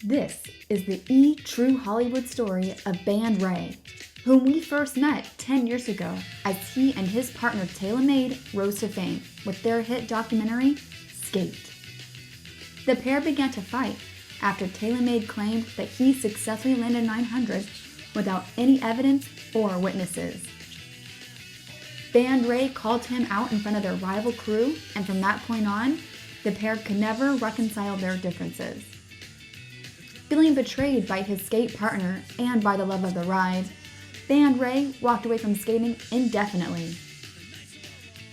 This is the true Hollywood story of Band Ray, whom we first met 10 years ago as he and his partner Taylor Made rose to fame with their hit documentary, Skate. The pair began to fight after Taylor Made claimed that he successfully landed 900 without any evidence or witnesses. Band Ray called him out in front of their rival crew, and from that point on, the pair could never reconcile their differences. Feeling betrayed by his skate partner and by the love of the ride, Band Ray walked away from skating indefinitely.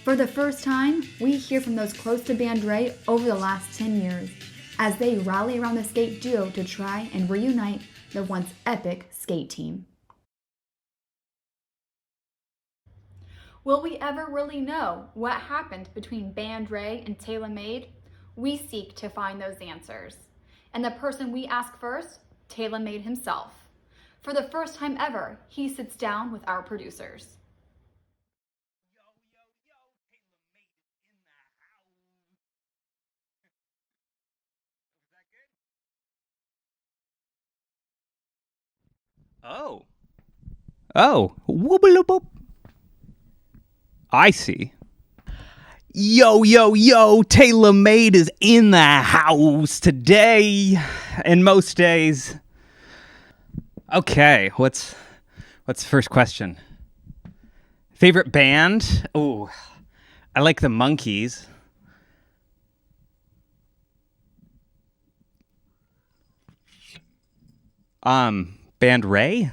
For the first time, we hear from those close to Band Ray over the last 10 years, as they rally around the skate duo to try and reunite the once epic skate team. Will we ever really know what happened between Band Ray and Taylor Made? We seek to find those answers. And the person we ask first, Taylor Made himself. For the first time ever, he sits down with our producers. Oh, whoop-a-loop-oop. I see. Yo, Taylor Made is in the house today, and most days. Okay, what's the first question? Favorite band? Oh, I like the Monkees. Band Ray?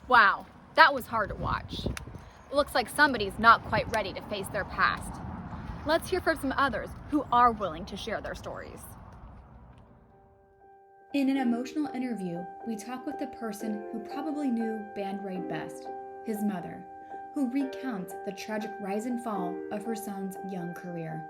Wow, that was hard to watch. It looks like somebody's not quite ready to face their past. Let's hear from some others who are willing to share their stories. In an emotional interview, we talk with the person who probably knew Band Ray best, his mother, who recounts the tragic rise and fall of her son's young career.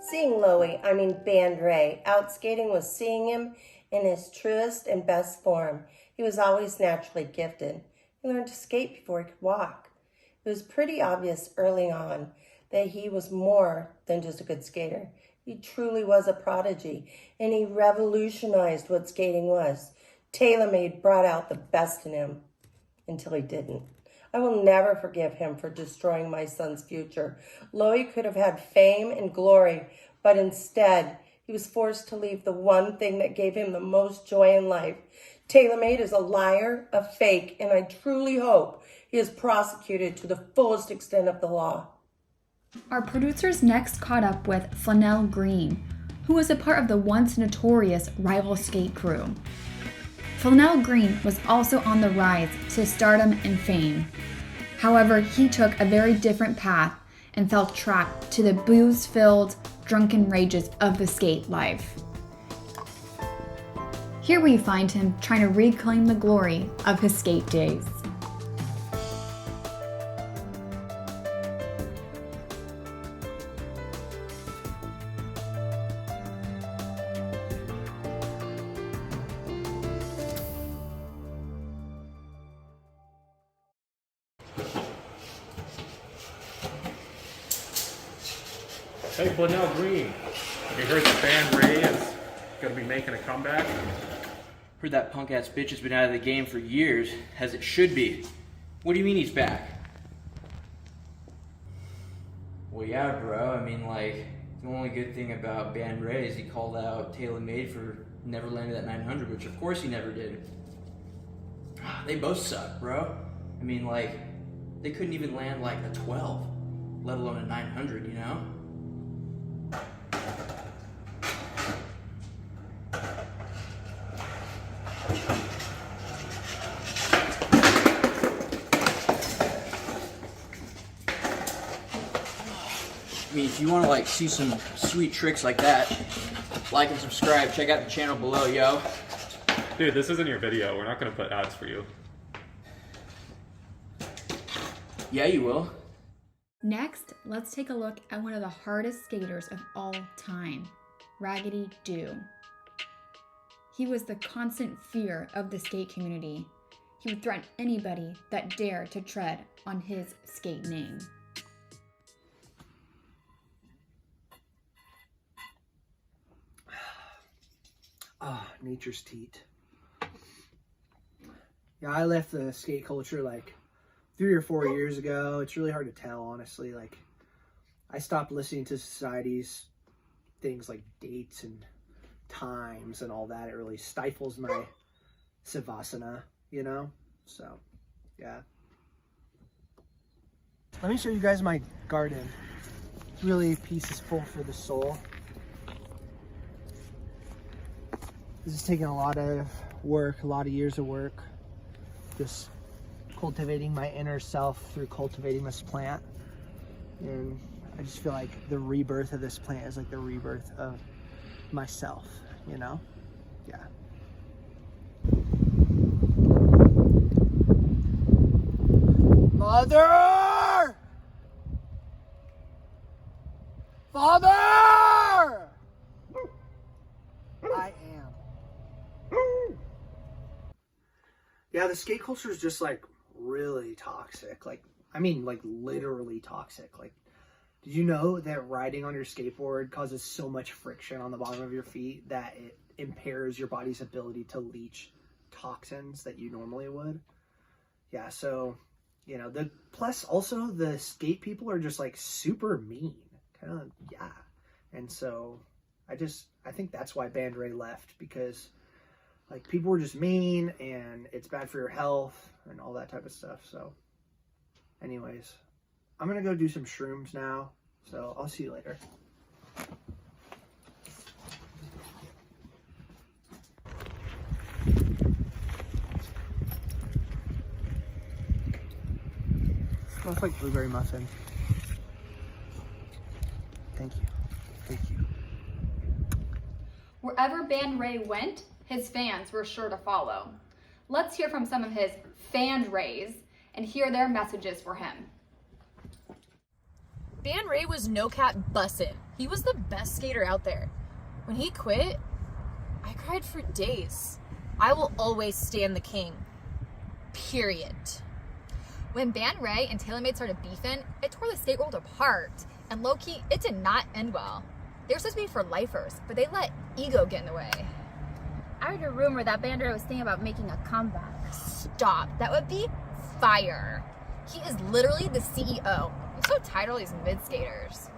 Seeing Band Ray, out skating was seeing him in his truest and best form. He was always naturally gifted. He learned to skate before he could walk. It was pretty obvious early on that he was more than just a good skater. He truly was a prodigy, and he revolutionized what skating was. Taylor Made brought out the best in him until he didn't. I will never forgive him for destroying my son's future. Loie could have had fame and glory, but instead, he was forced to leave the one thing that gave him the most joy in life. Taylor Made is a liar, a fake, and I truly hope he is prosecuted to the fullest extent of the law. Our producers next caught up with Flannel Green, who was a part of the once notorious rival skate crew. Flannel Green was also on the rise to stardom and fame. However, he took a very different path and fell trapped to the booze-filled, drunken rages of the skate life. Here we find him trying to reclaim the glory of his skate days. Hey, Flannel Green, have you heard that Band Ray is going to be making a comeback? Heard that punk-ass bitch has been out of the game for years, as it should be. What do you mean he's back? Well, yeah, bro. The only good thing about Band Ray is he called out Taylor Made for never landing that 900, which of course he never did. They both suck, bro. They couldn't even land like a 12, let alone a 900, you know? If you want to see some sweet tricks like that, like and subscribe. Check out the channel below, yo. Dude, this isn't your video. We're not going to put ads for you. Yeah, you will. Next, let's take a look at one of the hardest skaters of all time, Raggedy Do. He was the constant fear of the skate community. He would threaten anybody that dared to tread on his skate name. Nature's teat. Yeah, I left the skate culture like 3 or 4 years ago. It's really hard to tell, honestly. Like, I stopped listening to society's things like dates and times and all that. It really stifles my savasana, you know? So, yeah. Let me show you guys my garden. It's really peace is full for the soul. This is taking a lot of work, a lot of years of work. Just cultivating my inner self through cultivating this plant. And I just feel like the rebirth of this plant is like the rebirth of myself, you know? Yeah. Mother! Father! I am. Yeah, the skate culture is just like really toxic. Like, I mean, like literally toxic. Like, did you know that riding on your skateboard causes so much friction on the bottom of your feet that it impairs your body's ability to leach toxins that you normally would? Yeah, so, you know, plus also the skate people are just like super mean. Kind of, yeah. And so I think that's why Band Ray left, because like people were just mean and it's bad for your health and all that type of stuff. So anyways, I'm gonna go do some shrooms now, so I'll see you later. Smells like blueberry muffin. Thank you. Thank you. Wherever Band Ray went, his fans were sure to follow. Let's hear from some of his fan rays and hear their messages for him. Band Ray was no cap bussin'. He was the best skater out there. When he quit, I cried for days. I will always stand the king. Period. When Band Ray and TaylorMade started beefing, it tore the skate world apart. And low-key, it did not end well. They were supposed to be for lifers, but they let ego get in the way. I heard a rumor that Band Ray was thinking about making a comeback. Stop. That would be fire. He is literally the CEO. I'm so tired of all these mid-skaters.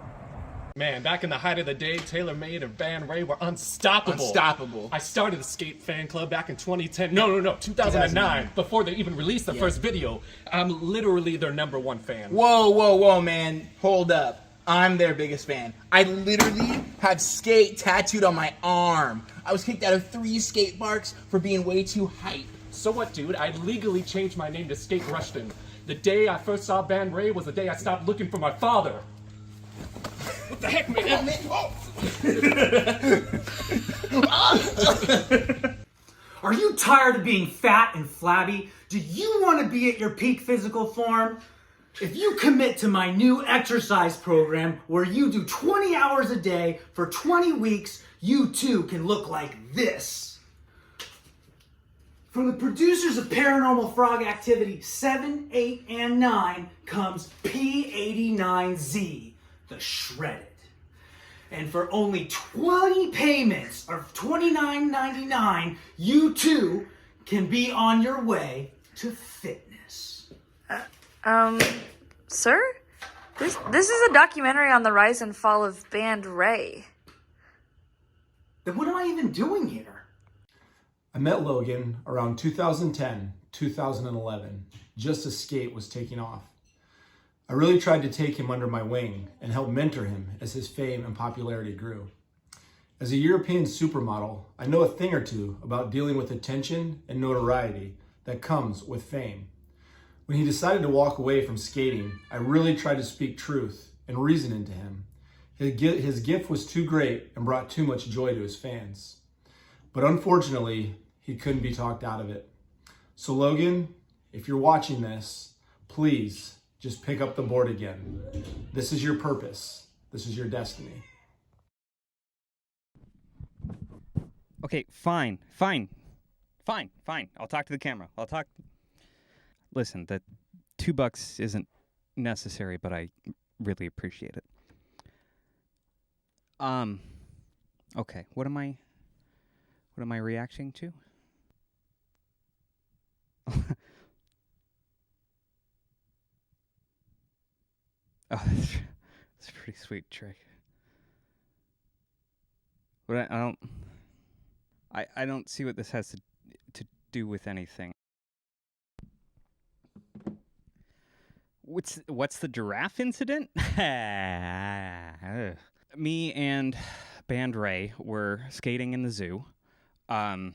Man, back in the height of the day, TaylorMade and Band Ray were unstoppable. Unstoppable. I started the skate fan club back in 2010. No, 2009. Before they even released the first video. I'm literally their #1 fan. Whoa, man. Hold up. I'm their biggest fan. I literally have skate tattooed on my arm. I was kicked out of 3 skate parks for being way too hype. So what, dude? I legally changed my name to Skate Rushton. The day I first saw Band Ray was the day I stopped looking for my father. What the heck, man? Are you tired of being fat and flabby? Do you want to be at your peak physical form? If you commit to my new exercise program where you do 20 hours a day for 20 weeks, you too can look like this. From the producers of Paranormal Frog Activity 7, 8, and 9 comes P89Z, the Shredded. And for only 20 payments of $29.99, you too can be on your way to fitness. Sir? This is a documentary on the rise and fall of Band Ray. Then what am I even doing here? I met Logan around 2010, 2011, just as skate was taking off. I really tried to take him under my wing and help mentor him as his fame and popularity grew. As a European supermodel, I know a thing or two about dealing with attention and notoriety that comes with fame. When he decided to walk away from skating, I really tried to speak truth and reason into him. His gift was too great and brought too much joy to his fans. But unfortunately, he couldn't be talked out of it. So Logan, if you're watching this, please just pick up the board again. This is your purpose. This is your destiny. Okay, fine. I'll talk to the camera. Listen, the $2 isn't necessary, but I really appreciate it. Okay, what am I reacting to? Oh, that's a pretty sweet trick. But I don't see what this has to do with anything. What's the giraffe incident? Me and Band Ray were skating in the zoo, and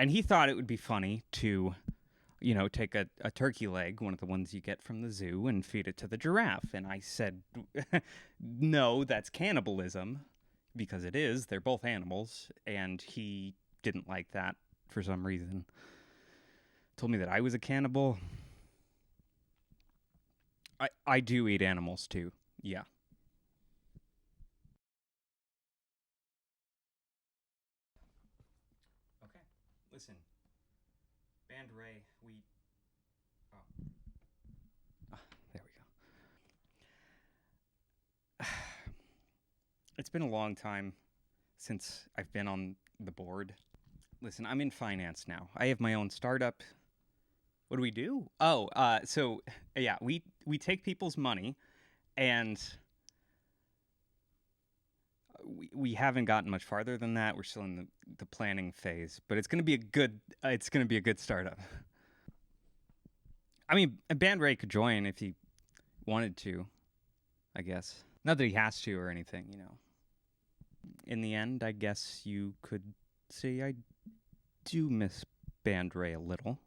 he thought it would be funny to, take a turkey leg, one of the ones you get from the zoo, and feed it to the giraffe. And I said, no, that's cannibalism, because it is. They're both animals, and he didn't like that for some reason. Told me that I was a cannibal. I do eat animals too. Yeah. Okay. Listen. Band Ray, there we go. It's been a long time since I've been on the board. Listen, I'm in finance now. I have my own startup. What do we do? So yeah, we take people's money, and we haven't gotten much farther than that. We're still in the planning phase, but it's gonna be a good startup. I mean, Band Ray could join if he wanted to, I guess. Not that he has to or anything, In the end, I guess you could say I do miss Band Ray a little.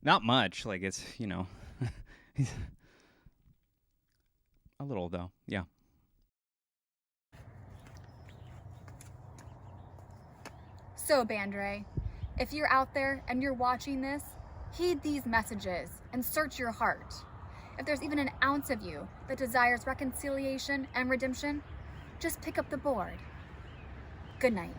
Not much, like it's, he's a little though, yeah. So, Band Ray, if you're out there and you're watching this, heed these messages and search your heart. If there's even an ounce of you that desires reconciliation and redemption, just pick up the board. Good night.